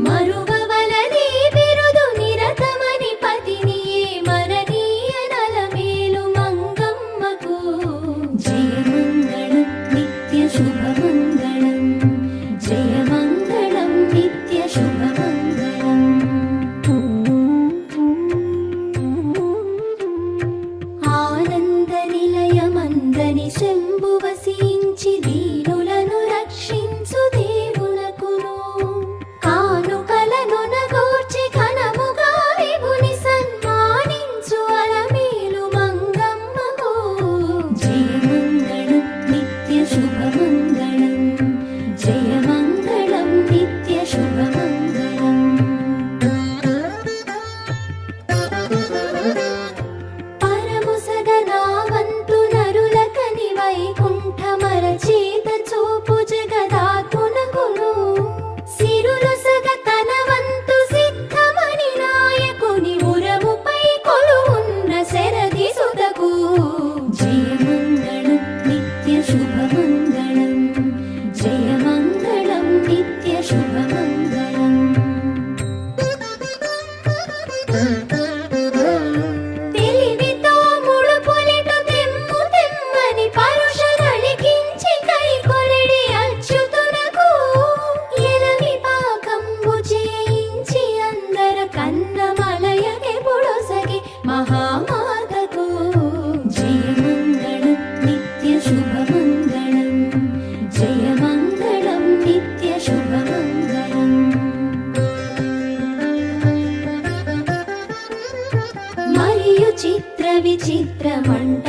మరువవలనే బిరుదు నిరతమని పతినియే మరణీయ నలమేలు మంగమ్మకు జయమంగళం నిత్య శుభమంగళం జయమంగళం నిత్య శుభమంగళం ఆనంద నిలయమందని శంభు వసించి దీనులను రక్షించు దేవునకును కానుకలను నగూర్చి ఘనముగా విభుని సన్మానించు అలమేలు మంగమ్మకు జయమంగళం నిత్య శుభమంగళం జయమంగళం నిత్య శుభమంగళం పరముసగనావంతు నరులకని వైకుంఠమరచేత చూపు జగదాత్మునకును సిరులు సగ తనవంతు సిద్ధమని నాయకుని ఉరముపై కొలువున్న శరది సుతకు జయమంగళం నిత్య శుభమంగళం జయమంగళం నిత్య శుభమంగళం తెలివితో ముడుపులిటు తెమ్ము తెమ్మని పరుషరళికించి కైకొరిడి అచ్యుతునకు ఎలవి పాకంబు చేయించి అందర కన్నమలయకి పొడొసగి మహామాతకు జయమంగళం నిత్య శుభమంగళం జయమంగళం నిత్య శుభమంగళం మరియు చిత్ర విచిత్ర మంట